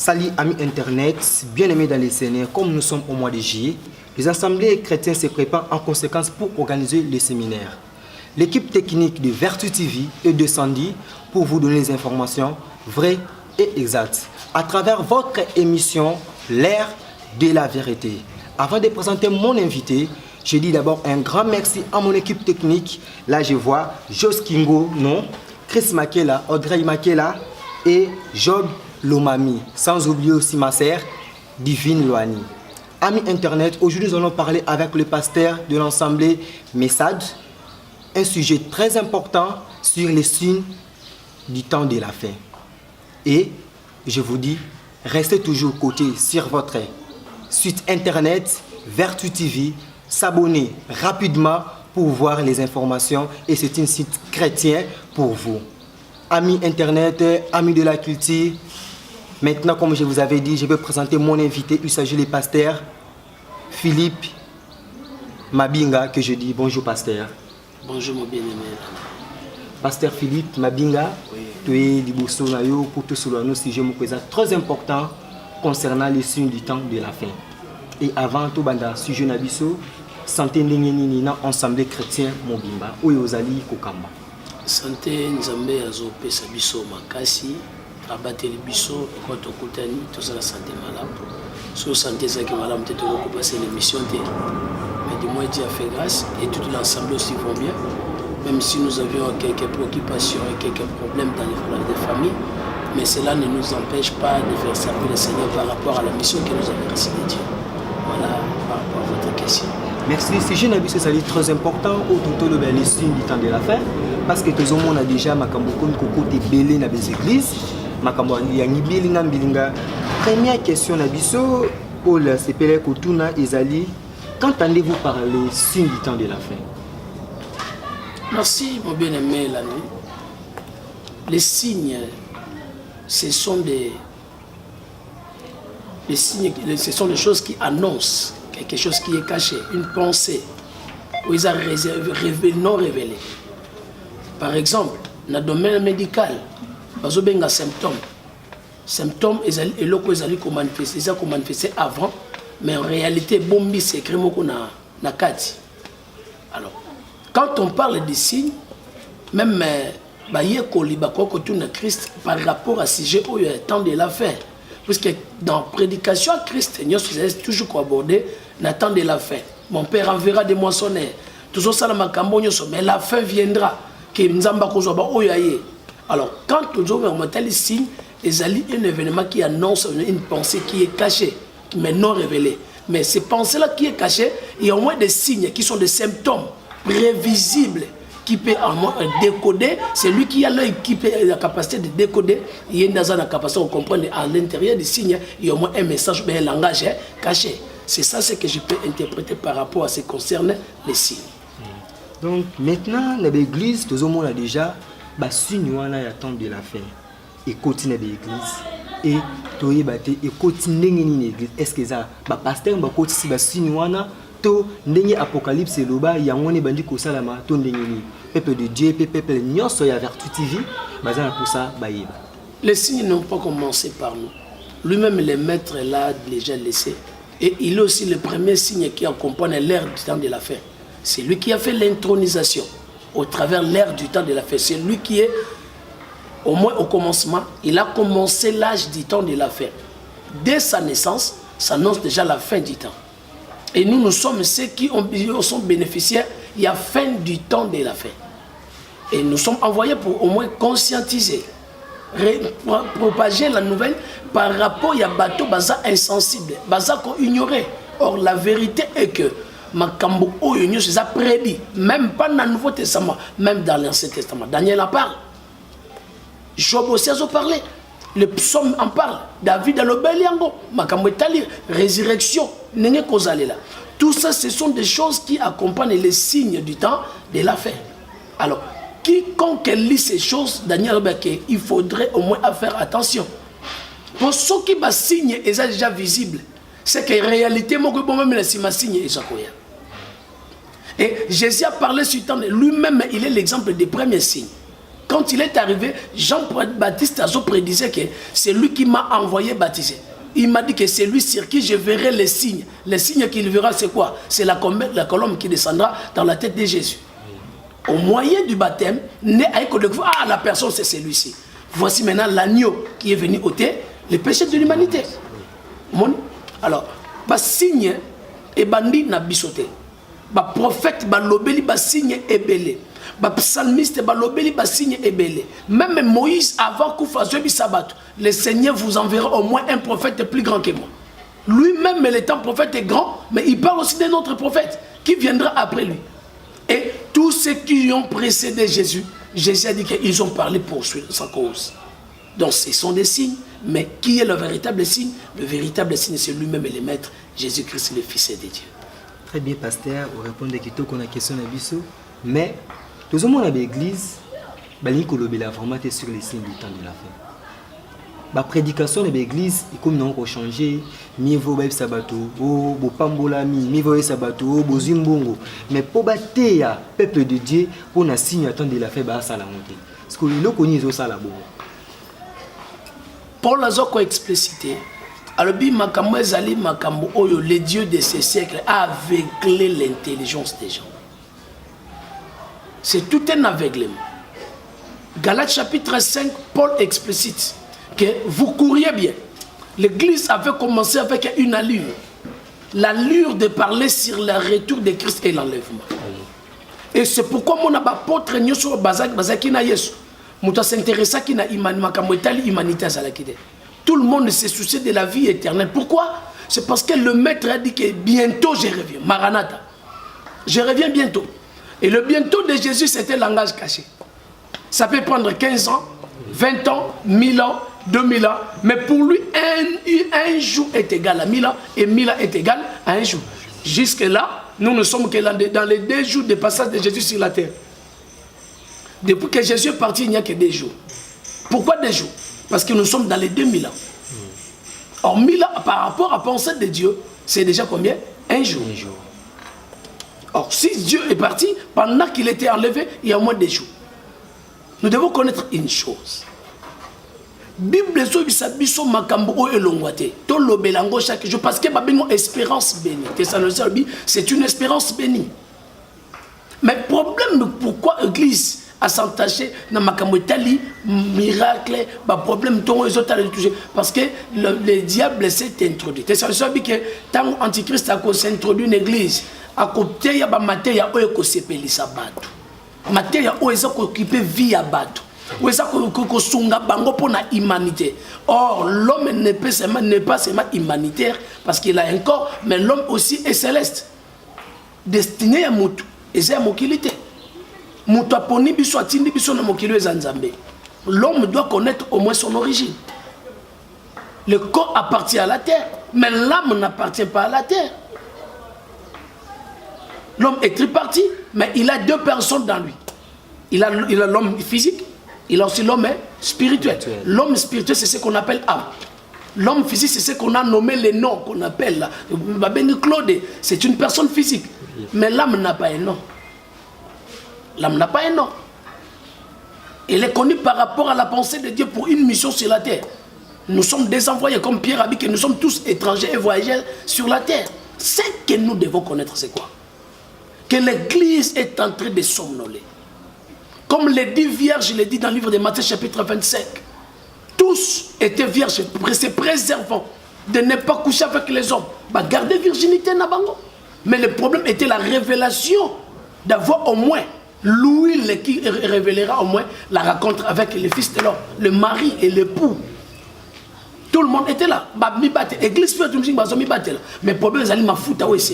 Salut amis internet, bien-aimés dans les Seigneurs, comme nous sommes au mois de juillet, les assemblées chrétiennes se préparent en conséquence pour organiser le séminaire. L'équipe technique de Vertu TV est descendue pour vous donner les informations vraies et exactes à travers votre émission L'Ère de la Vérité. Avant de présenter mon invité, je dis d'abord un grand merci à mon équipe technique. Là, je vois Jos Kingo, non, Chris Makela, Audrey Makela et Job Lomami. Sans oublier aussi ma sœur, Divine Loani. Amis Internet, aujourd'hui nous allons parler avec le pasteur de l'Assemblée Message, un sujet très important sur les signes du temps de la fin. Et je vous dis, restez toujours côté sur votre site Internet, Vertu TV, s'abonner rapidement pour voir les informations et c'est un site chrétien pour vous. Amis Internet, amis de la culture, maintenant comme je vous avais dit, je vais présenter mon invité. Il s'agit du pasteur Philippe Mabinga, que je dis bonjour pasteur. Bonjour mon bien-aimé. Pasteur Philippe Mabinga, tu es du Boussonayo pour tout sur un sujet très important concernant les signes du temps de la fin. Et avant tout, banda sujet nabiso, santé n'engeni na ensemble chrétien mobimba ou yozali kokamba. Santé nzambe azopesa biso makasi, abateli biso kwa tokutani toza la santé malade. So santé zaki malade peut-être qu'on peut passer l'émission té. Mais du moins Dieu a fait grâce et toute l'ensemble aussi vont bien. Même si nous avions quelques préoccupations et quelques problèmes dans les familles, mais cela ne nous empêche pas de faire servir le Seigneur par rapport à la mission que nous avons reçue de Dieu. Voilà par rapport à votre question. Merci. Ce sujet nabiso c'est très important autour de les signes du temps de la fin parce que tout le monde a déjà makamboko côté belé dans les églises. Makambo yangi bilinga bilinga. Première question nabiso Paul Sepele Kotuna Ezali, qu'entendez-vous par les signes du temps de la fin? Merci mon bien-aimé Lani. Les signes, ce sont des signes, ce sont des choses qui annoncent quelque chose qui est caché, une pensée, où ils ont non révélé. Par exemple, dans le domaine médical, ils ont des symptômes. Symptômes, ils ont manifesté avant, mais en réalité, bombi c'est écrit na kati. Alors, quand on parle des signes, même Christ par rapport à ce sujet où il y a temps de la fin. Puisque dans la prédication à Christ, nous avons toujours abordé le temps de la fin. Mon Père enverra des moissonneurs. Tout ça, mais la fin viendra. Alors, quand nous avons les signes, il y a un événement qui annonce une pensée qui est cachée, mais non révélée. Mais ces pensées-là qui est cachée, il y a au moins des signes qui sont des symptômes prévisibles qui peut en moins décoder. C'est lui qui a l'œil qui peut la capacité de décoder. Il y a une capacité de comprendre à l'intérieur des signes, il y a au moins un message, mais un langage caché. C'est ça ce que je peux interpréter par rapport à ce qui concerne les signes. Donc maintenant, dans l'église, tout le monde a déjà les signes à la temps de la fin. Et continue l'église. Et tout et continue l'église. Est-ce que ça, pasteur, continue les signes to ndenge apocalypse loba yangone bandi ko salama to ndenge ni peuple de Dieu peuple nyonso ya Vertu TV bazana pour ça bayeba. Les signes n'ont pas commencé par nous. Lui-même le maître l'a déjà laissé et il est aussi le premier signe qui accompagne l'ère du temps de la fin. C'est lui qui a fait l'intronisation au travers l'ère du temps de la fin. C'est lui qui est au moins au commencement, il a commencé l'âge du temps de la fin. Dès sa naissance, ça annonce déjà la fin du temps. Et nous sommes ceux qui sont bénéficiaires, il y a fin du temps de la fin. Et nous sommes envoyés pour au moins conscientiser, propager la nouvelle par rapport à bateau baza insensible, baza qu'on ignorait. Or la vérité est que Makambo Oyonyo c'est ça prédit, même pas dans le Nouveau Testament, même dans l'Ancien Testament. Daniel en parle. Job aussi a parlé. Le psaume en parle. David dans le Beliango, Makambo Etali, résurrection. Tout ça, ce sont des choses qui accompagnent les signes du temps de la fin. Alors, quiconque lit ces choses, Daniel Obeke, il faudrait au moins faire attention. Pour ceux qui signent, ils sont déjà visibles. C'est qu'en réalité, même signe et Jésus a parlé sur le temps, lui-même, il est l'exemple des premiers signes. quand il est arrivé, Jean-Baptiste Azo prédisait que c'est lui qui m'a envoyé baptiser. Il m'a dit que c'est lui sur qui je verrai les signes. Les signes qu'il verra, c'est quoi? C'est la colombe qui descendra dans la tête de Jésus. Au moyen du baptême, la personne c'est celui-ci. Voici maintenant l'agneau qui est venu ôter les péchés de l'humanité. Alors, bah signe et bandi na bisoté. Bah prophète bah lobeli bah signe et belé. Bah psalmiste bah lobeli bah signe et belé. Même Moïse avant Koufa Zobi Sabat, le Seigneur vous enverra au moins un prophète plus grand que moi. Lui-même, l'étant prophète est grand, mais il parle aussi d'un autre prophète qui viendra après lui. Et tous ceux qui ont précédé Jésus, Jésus a dit qu'ils ont parlé pour sa cause. Donc ce sont des signes, mais qui est le véritable signe? Le véritable signe, c'est lui-même et le maître, Jésus-Christ, le Fils de Dieu. Très bien, pasteur, vous répondez à la question de Bissou. Mais, tout le monde à l'église, il y a vraiment sur les signes du temps de la fin. La prédication de l'église, comme nous avons changé, mieux vaut sabato, bo pambola mieux vaut sabato, bo zimbongo. Mais pour battre le peuple de Dieu, pour un signe du temps de la fin, ça la montée. Parce que nous connaissons ça là-bas. Paul a explicité. Alors, le Dieu de ces siècles a aveuglé l'intelligence des gens. C'est tout un aveuglement. Galates chapitre 5, Paul explicite que vous couriez bien. L'église avait commencé avec une allure. L'allure de parler sur le retour de Christ et l'enlèvement. Et c'est pourquoi mon apôtre n'y sur bazaki na Yesu. Mouta s'intéressa qui na humanité à la kide. Tout le monde se soucie de la vie éternelle. Pourquoi? C'est parce que le maître a dit que bientôt je reviens. Maranatha. Je reviens bientôt. Et le bientôt de Jésus, c'était langage caché. Ça peut prendre 15 ans, 20 ans, 1000 ans, 2000 ans. Mais pour lui, un jour est égal à 1000 ans et 1000 ans est égal à un jour. Jusque-là, nous ne sommes que dans les 2 jours de passage de Jésus sur la terre. Depuis que Jésus est parti, il n'y a que 2 jours. Pourquoi 2 jours? Parce que nous sommes dans les 2000 ans. Or, 1000 ans par rapport à penser de Dieu, c'est déjà combien? Un jour. Or, si Dieu est parti, pendant qu'il était enlevé, il y a au moins 2 jours. Nous devons connaître une chose. Bible biso makambo elongwate to lobelango chaque jour parce que babino espérance bénie. C'est une espérance bénie. Mais problème pourquoi l'église a s'entaché dans makambo tali miracle ba problème ton les autres toucher parce que le diable s'est introduit. C'est ça veut dire que tant antichrist a s'introduit une église à côté ya ba mateya oyo ko sepelisa bato. Mateya oyo za ko occuper vie ya bato. Humanité. Or, l'homme n'est pas seulement humanitaire parce qu'il a un corps, mais l'homme aussi est céleste. Destiné à Moutou. Et c'est à Mokilité. L'homme doit connaître au moins son origine. Le corps appartient à la terre, mais l'âme n'appartient pas à la terre. L'homme est tripartite, mais il a 2 personnes dans lui. Il a l'homme physique. Il a aussi l'homme spirituel. L'homme spirituel, c'est ce qu'on appelle âme. L'homme physique, c'est ce qu'on a nommé les noms qu'on appelle là. Claude, c'est une personne physique. Mais l'âme n'a pas un nom. L'âme n'a pas un nom. Elle est connue par rapport à la pensée de Dieu pour une mission sur la terre. Nous sommes des envoyés, comme Pierre a dit que nous sommes tous étrangers et voyageurs sur la terre. Ce que nous devons connaître, c'est quoi? Que l'église est en train de somnoler. Comme les 10 vierges, je l'ai dit dans le livre de Matthieu chapitre 25. Tous étaient vierges, se préservant de ne pas coucher avec les hommes. Bah, garder virginité nabango. Mais le problème était la révélation d'avoir au moins l'huile qui révélera au moins la rencontre avec le fils de l'homme, le mari et l'époux. Tout le monde était là. L'église fait tout mais le problème, c'est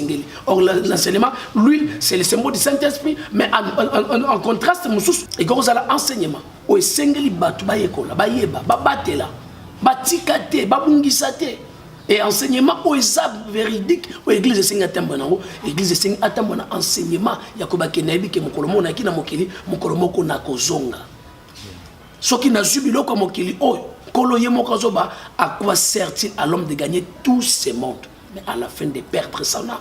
que or, l'enseignement, lui, c'est le symbole du Saint-Esprit. Mais en contraste, il y a l'enseignement. Et enseignement, véridique, l'église est l'église est enseignement. Il y a ce qui n'a subi comme Mokili, à quoi sert-il à l'homme de gagner tout ce monde, mais à la fin de perdre son âme?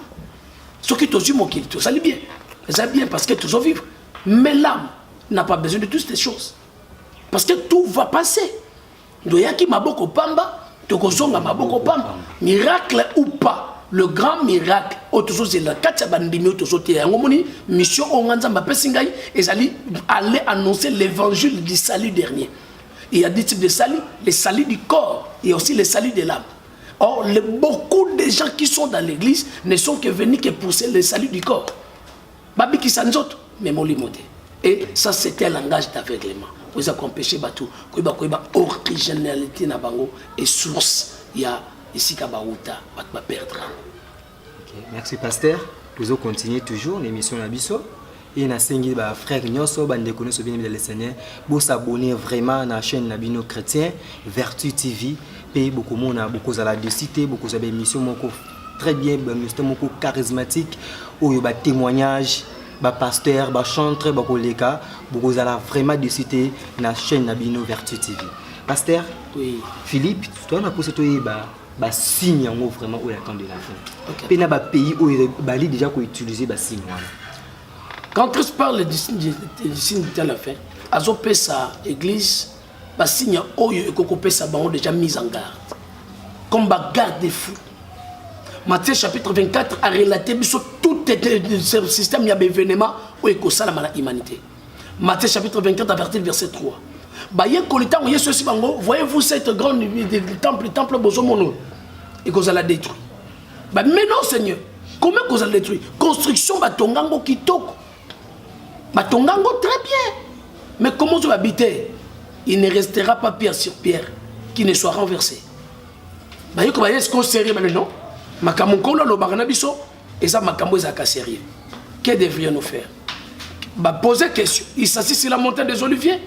Ce qui est Mokili, ça allait bien. Ça bien parce que tout vivre. Mais l'âme n'a pas besoin de toutes ces choses. Parce que tout va passer. Doyaki maboko pamba, tokozonga maboko pamba. Miracle ou pas, le grand miracle, c'est la katsabandimi autosote yangomoni, mission onganza mbapesingai, et aller annoncer l'évangile du salut dernier. Il y a deux types de salut, le salut du corps et aussi le salut de l'âme. Or, beaucoup de gens qui sont dans l'église ne sont que venus que pousser le salut du corps. Babi qui s'en zote, mais mon limoté. Et ça, c'était un langage d'aveuglement. Vous avez empêché Batou, Koiba, originalité na bango et source. Il y a ici Kabaouta, va perdre. Merci, pasteur. Nous allons continuer toujours l'émission Nabiso. Et na sengi ba frère Nyoso bande connaître bien le Seigneur. Vous s'abonner vraiment à la chaîne Nabino Chrétien, Vertu TV. Et beaucoup mona beaucoup à la de cité, beaucoup à émission moko très bien, ministère moko charismatique, où il y a témoignage, ba pasteur, ba chanteur, ba collègue, beaucoup à la vraiment de cité na chaîne Nabino Vertu TV. Pasteur, oui. Philippe, toi on a posé toi ba signe en vraiment où il attend de la fin. Puis na ba pays où il bali déjà qu'on utiliser ba signe. Quand Christ parle du signe de la fin, azopé sa église, ba signe oyo ekokopé sa bango déjà mis en garde. Comme ba garde des fous. Matthieu chapitre 24 a relaté tout ce système il y a événement où ekosala la humanité. Matthieu chapitre 24 à partir du verset 3. Ba ye kolita oye ceci bango, voyez-vous cette grande temple bozomono et qu'on la détruit. Bah mais non Seigneur, comment qu'on la détruit? Construction batongango kitoko. Batongango très bien. Mais comment tu vas habiter? Il ne restera pas pierre sur pierre qui ne soit renversé. Bah yo comment est-ce qu'on sérieux mais non? Makamonko lo barana biso et ça makambo ezaka sérieux. Que devrions-nous faire? Bah poser question. Il s'assit sur la montagne des Oliviers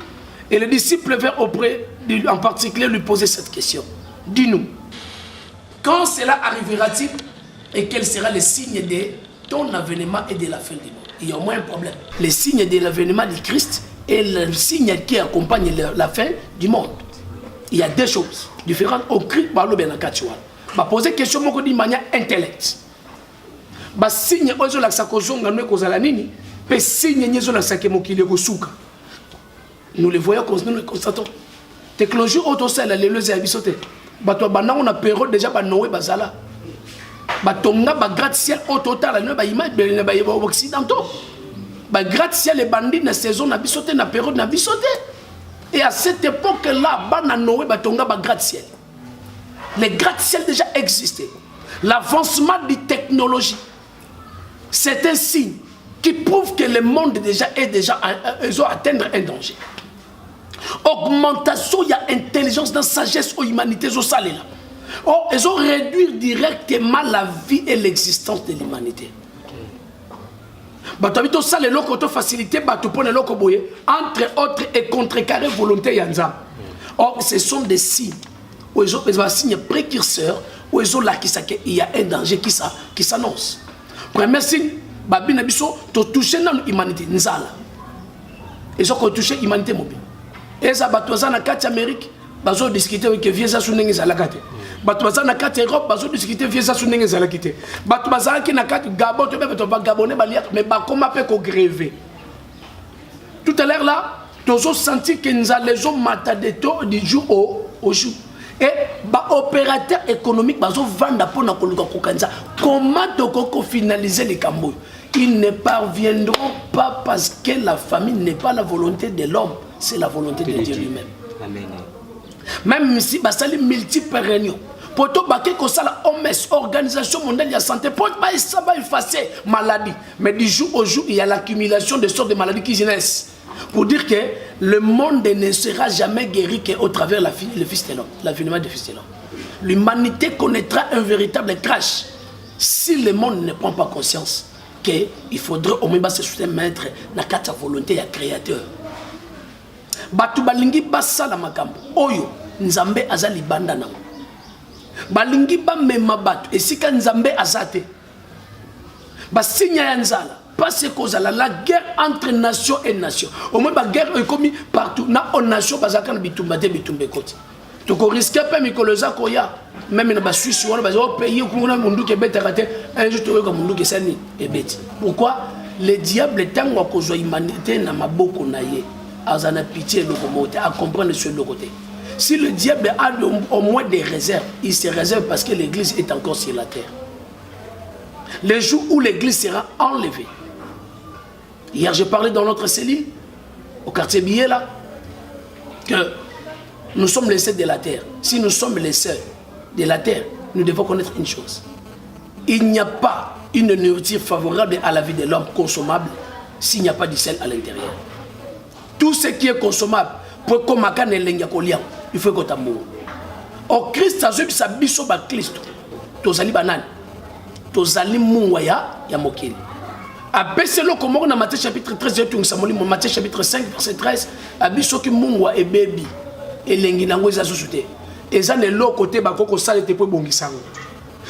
et les disciples vinrent auprès en particulier lui poser cette question. Dis-nous, quand cela arrivera-t-il et quel sera le signe de ton avènement et de la fin du monde? Il y a au moins un problème. Le signe de l'avènement du Christ et le signe qui accompagne la fin du monde. Il y a deux choses différentes au Christ par le Benakatuan. Je poser question de manière intellectuelle. Le signe ozo la sakozonga no kozala nini, pe signe nyezo la sakemokile kosuka. Nous les voyons comme nous les constatons. Technologie autoselle les leuse abisote. Bato bana on a période déjà ba Noé bazala. Batonga ba gratte-ciel au total na ba image ba occidentaux. Ba gratte-ciel les bandits na saison na bisote na période na bisote. Et à cette époque là bana Noé batonga ba gratte-ciel. Les gratte-ciel déjà existaient. L'avancement des technologies, c'est un signe qui prouve que le monde déjà est déjà atteindre un danger. Augmentation, il y a intelligence dans sagesse aux humanités au salé là. Oh, ils ont réduit directement la vie et l'existence de l'humanité. Entre autres et contrecarrer volonté yanza. Or, ce sont des signes. Où ils ont des signes précurseurs où ils ont là qu'il y a un danger qui s'annonce. Premier signe, babi nabiso to toucher dans l'humanité nzala. Ils ont touché l'humanité mobile. Et ça batoza na carte Amérique, bazo discuter avec vieza sunenge za la carte. Batoza na carte Europe, bazo discuter vieza sunenge za la carte. Batoza ki na carte Gabon, to be to ba gabonais baliak mais ba comment peut ko gréver. Tout à l'heure là, tozo senti que nous allons mater du jour au jour. Et bah opérateur économique bazo vendre pour na koluka kokanza. Comment toko finaliser les Cambodge? Ils ne parviendront pas parce que la famille n'est pas la volonté de l'homme, c'est la volonté de Dieu lui-même. Amen. Même si bah ça les multiples réunions. Pour tout baquer que ça la OMS, Organisation mondiale de la santé, pour pas ça va effacer maladie. Mais du jour au jour il y a l'accumulation de sortes de maladies qui naissent. Pour dire que le monde ne sera jamais guéri qu'au travers le Fils de l'homme, l'avènement du Fils de l'homme. L'humanité connaîtra un véritable crash si le monde ne prend pas conscience qu'il faudrait au moins se soumettre à la volonté du Créateur. Batu balingi basa la makambo oyo nzambe azali banda nango. Balingi ba mema batu esika nzambe azate. Ba sinya ya nzala. Parce que la guerre entre nations et nations. Au moins, la guerre est commise partout. Na on nation, bazaka na bitumba te bitumbe koti. Tu risques pas mikoloza koya. Même na Suisse, on va payer pour na mundu ke beta kate. Un jour tu comme mundu ke sani et beti. Pourquoi le diable est en cause humanité na maboko na ye. à pitié le côté, à comprendre sur le côté. Si le diable a au moins des réserves, il se réserve parce que l'église est encore sur la terre. Le jour où l'église sera enlevée. Hier, j'ai parlé dans notre cellule, au quartier Billet là, que nous sommes les seuls de la terre. Si nous sommes les seuls de la terre, nous devons connaître une chose. Il n'y a pas une nourriture favorable à la vie de l'homme consommable s'il n'y a pas du sel à l'intérieur. Tout ce qui est consommable, pour que il faut que tu aies. Au Christ, tu as biso ba Christ. Tu as banan. Tu as ya mokili. Après cela, comme on a Matthieu chapitre 13, Matthieu chapitre 5, verset 13, abiso ki mungwa e baby. Et lengi nango za susute. Et ça ne l'autre côté ba koko sale te po bongisango.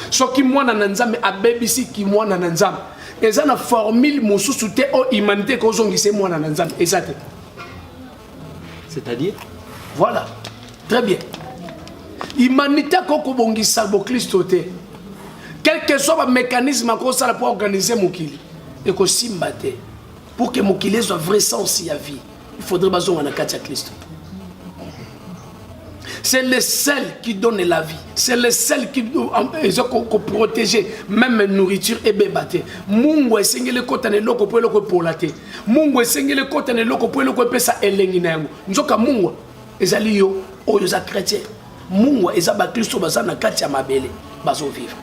So ki mwana na nzambe abebisi ki mwana na nzambe. Et ça na formule mususu te o humanité ko zongise mwana na nzambe. Et ça te. C'est-à-dire? Voilà. Très bien. Humanité koko bongisa bo Christo te. Quel que soit le mécanisme pour organiser Mokili. Et que Simbate, pour que Mokili soit vrai sens à vie, il faudrait baser en Akatia Christ. C'est le seul qui donne la vie. C'est le seul qui protège même la nourriture et bébé. Mungu est singé côté de l'eau pour le pour la terre. Mungu est singé côté de l'eau pour le pesa elenginango. Nzoka Mungu ezali yo oyo za chrétien. Mungu ezaba Christo baza na katia mabele bazo vivre.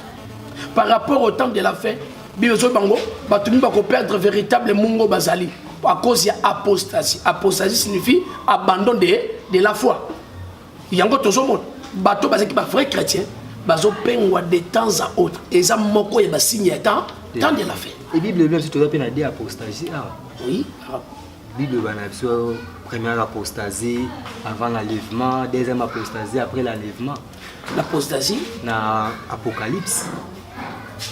Par rapport au temps de la fin, Bibezo Bango, Batumi va perdre véritable Mungo Bazali à cause de l'apostasie. Apostasie signifie abandon de la foi. Il y a encore tout le monde. Bateau basé qui est vrai chrétien, bazo pengwa de temps à autre. Et ça moko y a signe temps de la fin. Et Bible même si tu as peine à dire apostasie. Oui. Bible banabso première apostasie avant l'enlèvement, deuxième apostasie après l'enlèvement. L'apostasie na Apocalypse.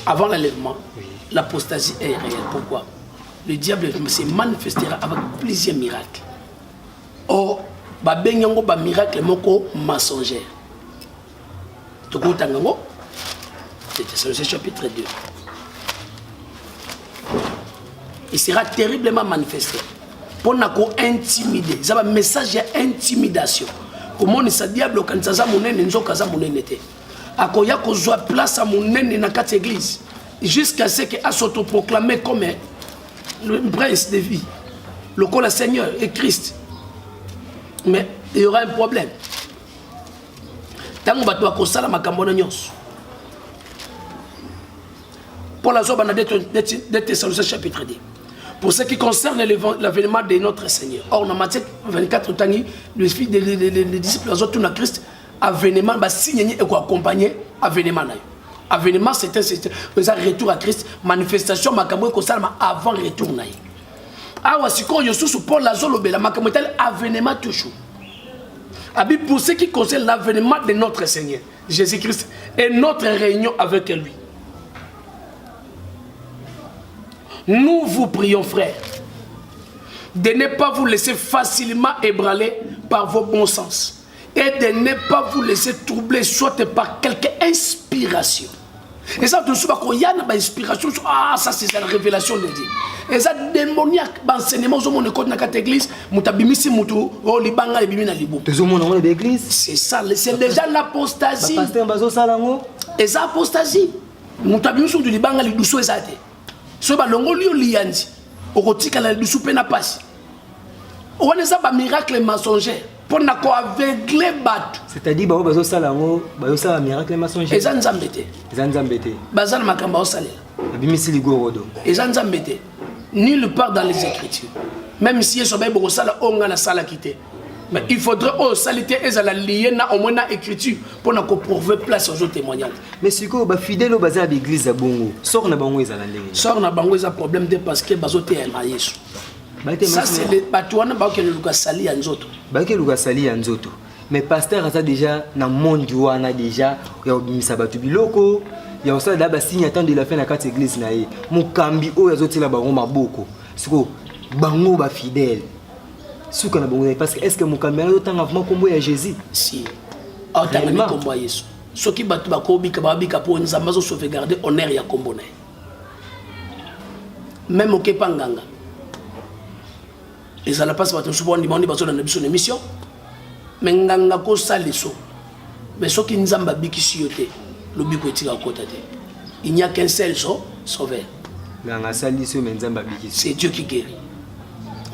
Avant l'enlèvement, oui. L'apostasie est réelle. Pourquoi? Le diable se manifestera avec plusieurs miracles. Or, babenyango ba miracle moko mensongère. Tokotango, c'est le chapitre 2. Il sera terriblement manifesté. Pour nous intimider. C'est un message d'intimidation. Comment le diable quand ça monene nzoka za monene te. Akoya kozwa place à monene na quatre églises jusqu'à ce que a s'autoproclamé comme le prince de vie. Le col Seigneur et Christ. Mais il y aura un problème. Tant que tu vas kosala makambo na nyonso. Pour la zoba na de Thessaloniciens chapitre 2. Pour ce qui concerne l'avènement de notre Seigneur. Or, dans Matthieu 24, les disciples de Christ, avènement, signe et accompagner avènement. Avènement, c'est un retour à Christ, manifestation, makambo et avant retour. Alors, si on y Paul Lazolobe, la makambo est avènement toujours. Pour ce qui concerne l'avènement de notre Seigneur, Jésus-Christ, et notre réunion avec lui. Nous vous prions, frères, de ne pas vous laisser facilement ébranler par vos bons sens et de ne pas vous laisser troubler soit par quelque inspiration. Et ça, tout ça, il y a une inspiration, ça c'est la révélation de Dieu. Et ça, démoniaque, l'enseignement, au monde de notre église, c'est ça, c'est déjà l'apostasie. Et ça, apostasie. So ba longoli lianzi okotika la dusu pe na pasi on eza ba miracle mensonger pour na ko aveugler bat c'est-à-dire ba bazo sala ngo ba yo sala miracle mensonger eza nzambete bazana makamba osalela abimisi ligorodo eza nzambete nulle part dans les écritures même si yeso ba boko sala onga na sala kité. Mais il faudrait salité et la lier na au moins na écriture pour na ko prouver place aux autres témoignages. Mais si ko ba fidèle au bazar d'église à bongo sort na bango ezala ndenge sort na bango eza problème de parce que bazote ya Yesu. Ça c'est le batouana ba ke luka sali ya nzoto. Ba ke luka sali ya nzoto. Mais pasteur asa déjà na monde wana déjà ya obimisa batu biloko ya osala da ba signe attend de la fin na quatre église na ye. Mukambi o yazotila bango maboko. Siko bango ba fidèle. Parce que est-ce que mon caméra est un avant combo à Jésus? Si. Autant combo à Jésus. Ce qui bat ba ko bika pour nous amazo sauvegarder honneur ya combo na. Même au Kepanganga. Et ça la passe par souvent demandé parce qu'on a une émission. Mais nganga ko saliso. Mais ce qui nous a biki sioté, le biko est à côté. Il n'y a qu'un seul sauveur. C'est Dieu qui guérit.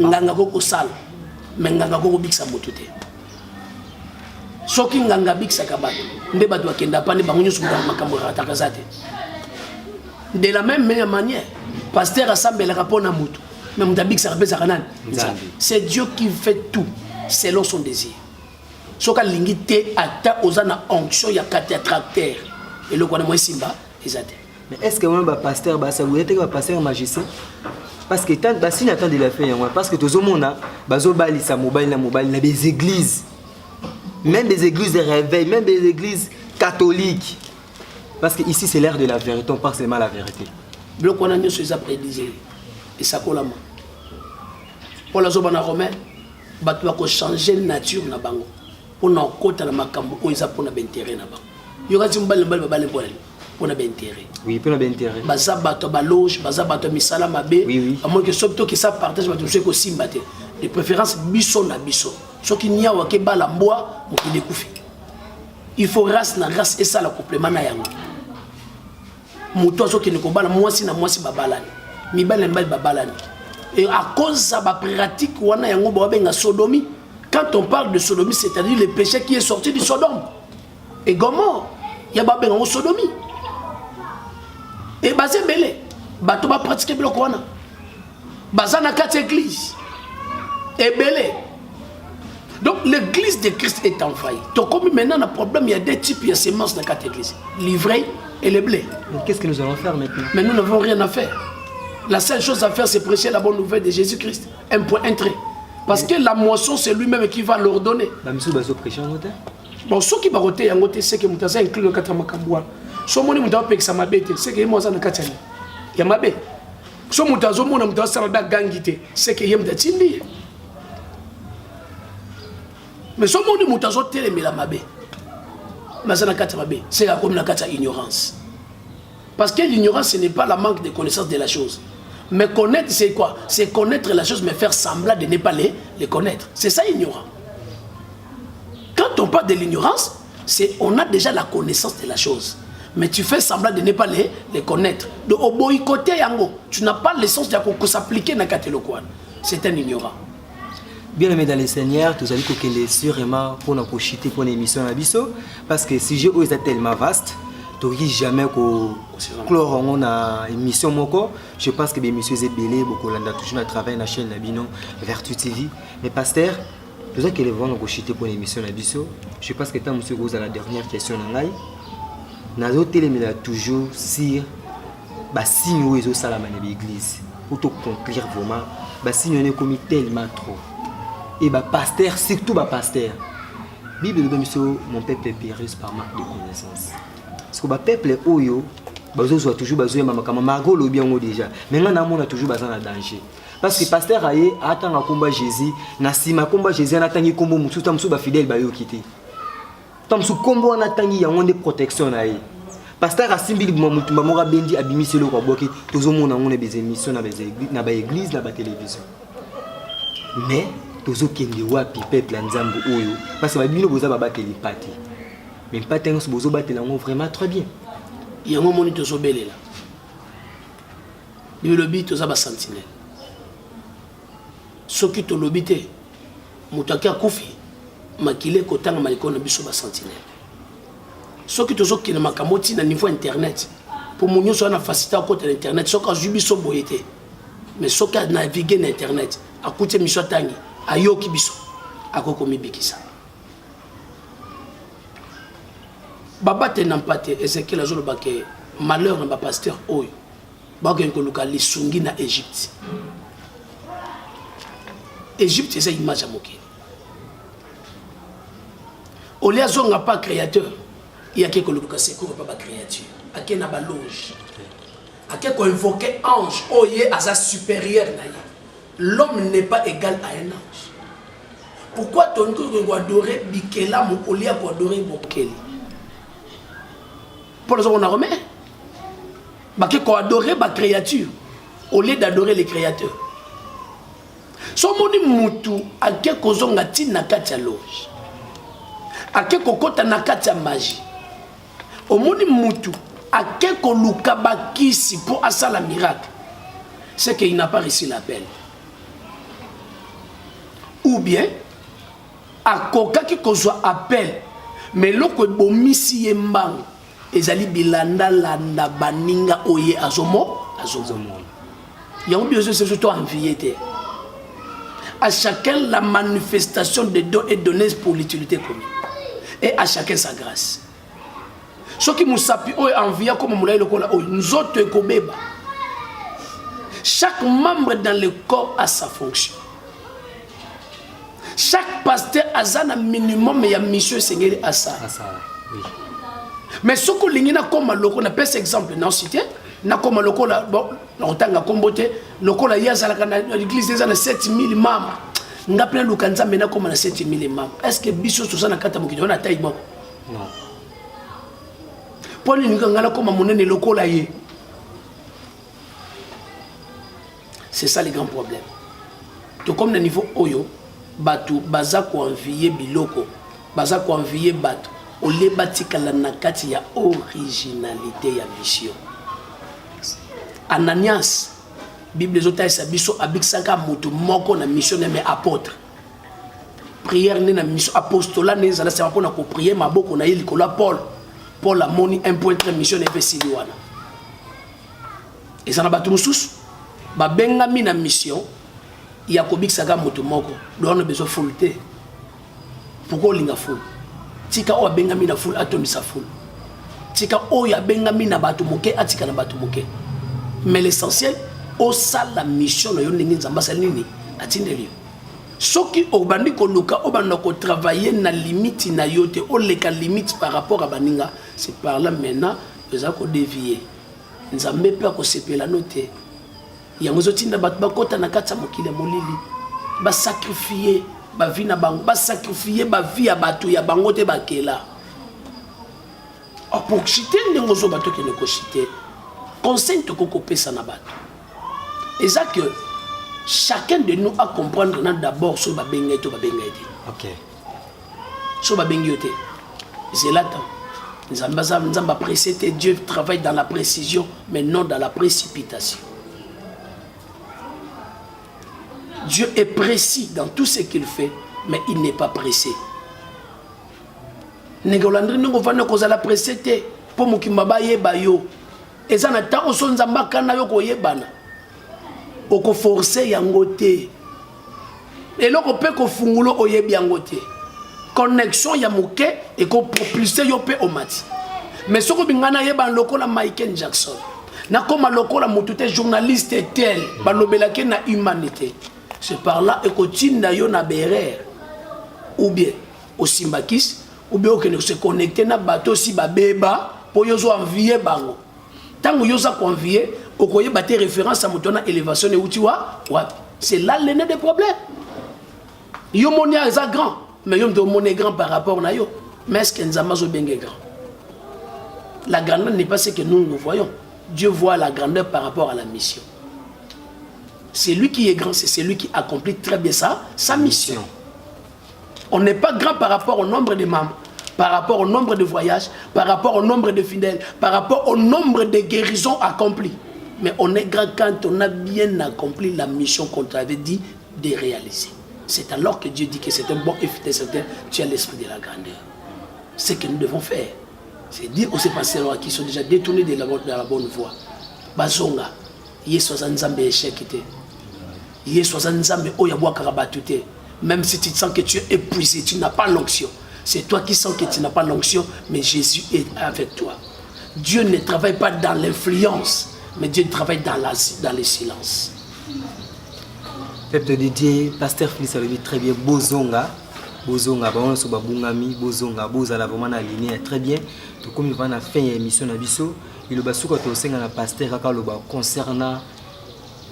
Nganga ko sal. Mais nganga ko biksa mototé. Ce qui nganga biksa kabak. Nde ba doit kenda pa ne bangunyo sumba makambo ratakazate. De la même manière, pasteur assemble le rapport na mutu. Même c'est Dieu qui fait tout selon son désir. Ce qui l'ingité ata osana onction ya tracteur et le quoi moi simba ezate. Mais est-ce que un pasteur ça vous êtes un pasteur magicien? Parce que tant si n'attend de la faire parce que tout le monde a bazo bali sa mobile na des églises. Même des églises de réveil, même des églises catholiques. Parce que ici c'est l'ère de la vérité, on parle seulement la vérité. Le qu'on a mis sur ça prédisé. Et ça colle à moi. Pour la zone romain, tu vas changer la nature na bango. Pour na kota na makambo ko isa pour na bentéré na bango. Yo ga timbal mbal pour na bentéré. Oui, pour na bentéré. Baza bato ba loge, baza bato misala mabe. Oui. À moins que surtout que ça partage bato ceux ko simbate. De préférence biso na biso. Ce qui n'y a wa ke bala mboa mo ki découffi. Il faut race na race et ça le complément na yango. Muto so ki ne ko bala mwasi na mwasi babalani. Et à cause de la pratique, quand on parle de sodomie, c'est-à-dire le péché qui est sorti du Sodome. Et Gomorrhe, il y a une sodomie. Et basé belé, bato va pratiquer le Coran. Basé dans 4 églises. Et belé. Donc l'église de Christ est envahie. Donc comme maintenant le problème, il y a deux types de semences dans 4 églises. L'ivraie et le blé. Mais qu'est-ce que nous allons faire maintenant? Mais nous n'avons rien à faire. La seule chose à faire, c'est prêcher la bonne nouvelle de Jésus-Christ. Un point, un trait. Parce que la moisson, c'est lui-même qui va l'ordonner. Bon, ceux qui vont voter, c'est que Moutaza inclut le 4 Makambouan. Ceux qui vont voter, c'est que Moutaza Nakatani. Yamabe. Ceux qui vont voter, Moutaza Gangite, c'est que Yamda Tindi. Mais ceux qui vont voter, Moutaza Télémélamabe. C'est comme la ignorance. Parce que l'ignorance, ce n'est pas la manque de connaissance de la chose. Mais connaître, c'est quoi? C'est connaître la chose, mais faire semblant de ne pas les connaître. C'est ça, ignorant. Quand on parle de l'ignorance, on a déjà la connaissance de la chose. Mais tu fais semblant de ne pas les connaître. De au boycotter, tu n'as pas l'essence de s'appliquer dans le coin. C'est un ignorant. Bien aimé dans les seigneurs, vous allez coquiller sûrement pour nous profiter pour l'émission Abisso. Parce que si j'ai osé tellement vaste, tu n'auras jamais clore on a émission moko. Je pense que les messieurs Zébélé, beaucoup l'ont toujours à travers la chaîne Nabino, Vertu TV. Mais pasteur, vous allez voir nous profiter pour l'émission Abisso. Je pense que tant monsieur Rose à la dernière question dans l'ail, nous avons téléméné toujours sur les signes où ils ont salamé l'église. Pour tout conclure vraiment, les signes ont commis tellement trop. Et pasteur, surtout pasteur. Bible de monsieur, mon peuple est péris par manque de connaissance. Parce que le peuple oyo, soit toujours besoin de margot le bien déjà. Mais maintenant on a toujours besoin de danger. Parce que pasteur aye attend à combat Jésus, na sima combat Jésus na tangi combo musu tam su ba fidèle ba yo kité. Tam su combo na tangi ya onde protection na ye. Pasteur asimbili mutu ba mora bendi abimisi le ko boki tozo mona on des émissions na ba église na ba télévision. Mais tozo kende wapi peuple nzambo oyo parce que ba bino boza ba bateli pati. Mais pas tant que bozo bateli ngo vraiment très bien. Il y a un moment où tozo belé là. Le lobby toza ba sentinelle. Ce qui te lobité mutaki akufi makile kotanga malikona biso ba sentinelle. Ce qui tozo kina makamoti na niveau internet pour munyo so na facilité à côté de internet so ka jubi so boyete. Mais so ka naviguer na internet akute miso tangi ayoki biso akoko mibikisa. Baba te nampate Ezekiel azolo bake malheur na ba pasteur oyo. Bako nkoluka lisungi na Égypte. Égypte c'est une image à moquer. Olia zonga pas créateur, il y a quelque chose secours pas créature. A qui na ba loge. A qui ko invoquer ange, oye asa supérieur na ye. L'homme n'est pas égal à un ange. Pourquoi ton cœur doit adorer Bikela mon Olia pour adorer Bokeli? Pour les gens on a remis. Bah qui ko adorer ba créature au lieu d'adorer les créateurs. somoni mutu ake kozonga ti na kati ya loge ake kokota na kati ya magie omoni mutu ake koluka bakisi pour asala miracle c'est qu'il n'a pas reçu l'appel ou bien akokaki kozwa appel mais loko bomisi ye mbango ezali bilanda landa baninga oye azomo yango bien c'est surtout envié à chacun la manifestation des dons est donnée pour l'utilité commune et à chacun sa grâce ce qui musapi oye envia comme moulay lokola oye nous autres ekobeba chaque membre dans le corps a sa fonction. Chaque pasteur a un minimum et un mission Seigneur à ça. Oui. Mais ce que l'ingénieur comme loko na pèse exemple dans cité na comme loko la bon longtemps comboté loko la yazala kana l'église des années 7000 membres nga plein lukanza mena comme na 7000 membres est-ce que biso tout ça na kata mokito na taille moko non pour ni ngala comme monene loko la yé. C'est ça les grands problèmes. Tout comme le niveau Oyo, Batu, Baza ko envier Biloko, Baza ko envier Batu, au lebatika la nakati ya originalité ya mission. Ananias, Bible zota sa biso abiksaka mutu moko na mission mais apôtre. Prière na mission apostolat ne zala sa pona ko prier maboko na yeli ko la Paul a moni 1.3 mission et Siliwana. Et ça na batu mususu ba bengami na mission ya kobikisaka moto moko doit on besoin full te pourquoi linga full tika o bengami na full atomisa full tika o ya bengami na batu moke atika na batu moke mais l'essentiel au sala la mission na yo ndenge nzamba salini atindeli soki obandi ko luka obanda ko travailler na limite na yote o leka limite par rapport à baninga c'est par là maintenant eza ko dévier nzambe pe ko sepela noter yango zotinda bat bakota na kati ya mokili ya molili ba sacrifier ba vie na bango ba sacrifier ba vie ya bato ya bango te bakela pour chiter ndenge zo bato ke ne ko chiter conseil to ko pesa na bato et ça que chacun de nous a comprendre d'abord so ba benga to ba benga te OK so ba benga te c'est là temps nzamba précéder Dieu travaille dans la précision mais non dans la précipitation. Dieu est précis dans tout ce qu'il fait, mais il n'est pas pressé. Négolandri nous vana kozala pressé te pour mukimaba yeba yo. Ezana ta osonzamba kana yo koyebana. Oko forcer yango te. Eloko pe ko fungulo oyebi yango te. Connexion ya muke et ko propulser yo pe omati. Mais soko bingana yeba lokola Michael Jackson. Na koma lokola mutute journaliste tel, balobelake na humanité. C'est par là que tu n'as pas de ou bien au Simbakis, ou bien que se connecter na bateau si babeba pour yo envier bango. Tant que yo za convier, au koye baté référence à motona élévation et utiwa, c'est là l'année des problèmes. Yo monia est grand, mais yo do moné grand par rapport na yo. Mais est-ce que nzamba zo bien grand? La grandeur n'est pas ce que nous voyons. Dieu voit la grandeur par rapport à la mission. C'est lui qui est grand, c'est celui qui accomplit très bien sa mission. On n'est pas grand par rapport au nombre de membres, par rapport au nombre de voyages, par rapport au nombre de fidèles, par rapport au nombre de guérisons accomplies. Mais on est grand quand on a bien accompli la mission qu'on t'avait dit de réaliser. C'est alors que Dieu dit que c'est un bon et fidèle serviteur, tu as l'esprit de la grandeur. Ce que nous devons faire, c'est dire aux pasteurs qui sont déjà détournés de la bonne voie. Bazonga, il y a 60 ans d'échec. Même si tu sens que tu es épuisé, tu n'as pas l'onction. C'est toi qui sens que tu n'as pas l'onction, mais Jésus est avec toi. Dieu ne travaille pas dans l'influence, mais Dieu travaille dans le silence. Peuple de Dieu, pasteur Félix a dit très bien, Bozonga, on se babungami, Bozonga, Bozala vraiment aligné très bien. Tout comme il va à fin émission na biso, il va souka to senga na pasteur akaloba concernant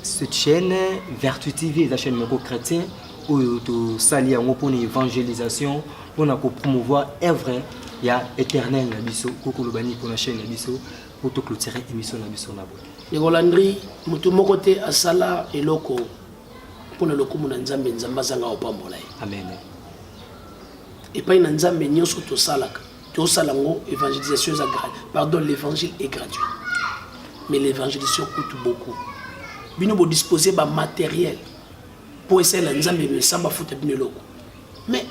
cette chaîne Vertu TV, la chaîne moko chrétien où to sali en pour l'évangélisation, pour promouvoir œuvre ya éternel na biso, kokolobani pour la chaîne na biso pour to clôturer émission na biso na bo. Négolandri, mutu mokote asala eloko mpona lokumu na nzambe nzambe azanga opambola ye. Amen. Et pas na nzambe nyonso tosalaka tosalango évangélisation est gratuite. Pardon, l'évangile est gratuit, mais l'évangélisation coûte beaucoup. Bino bo disposer ba matériel pour essayer la nzambe me samba futa bino loko. Mais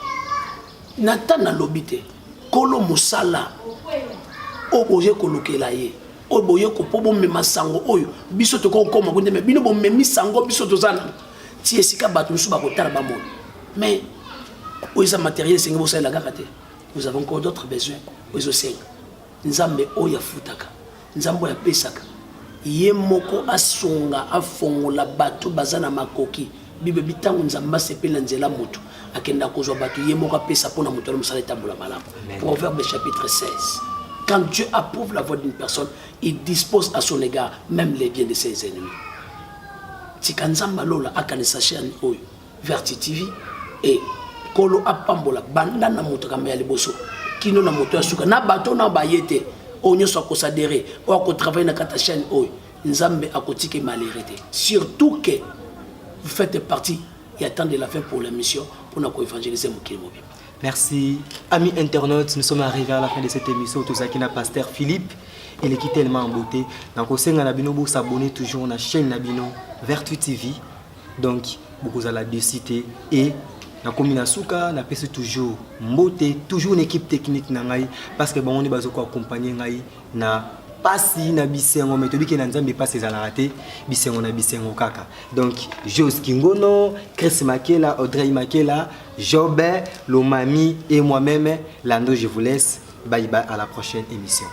Nathan na lobité kolo musala o boye kolokela ye o boye ko po bo mema sango oyo biso to ko koma ko ndeme bino bo memi sango biso to zana ti esika bato musu ba ko tala ba monde. Mais où est matériel c'est que vous la gâté. Nous avons encore d'autres besoins. Où est ce nzambe oya futaka nzambo ya pesaka ye moko asonga afongola bato bazana makoki bibe bitango nzamba sepela nzela mutu akenda kozwa bato ye moko apesa pona mutu musala tambola malamu. Proverbe chapitre 16. Quand Dieu approuve la voix d'une personne, il dispose à son égard même les biens de ses ennemis. Tikanzamba lola akanisa chaîne oyo Vertu TV et kolo apambola banda na moto kamba ya liboso kino na moto ya suka na bato na bayete onyo so ko sadere o ko travailler na kata chaîne oyo nzambe akotike malérité. Surtout que vous faites partie il y a tant de la fin pour la mission pour nous évangéliser mokili mobile. Merci amis internautes, nous sommes arrivés à la fin de cette émission. Tout ça qui n'a pasteur Philippe, il est tellement en beauté. Donc au sein de la bino vous s'abonner toujours à la chaîne Nabino Vertu TV. Donc beaucoup à la décité et na komina suka na pesi toujours mbote toujours une équipe technique na ngai parce que bon on est bazo ko accompagner ngai na pasi na bisengo mais tobi ke na nzambe pasi za la raté bisengo na bisengo kaka. Donc Jos Kingono, Chris Makela, Audrey Makela, Jobert, Lomami et moi-même Lando, je vous laisse. Bye bye, à la prochaine émission.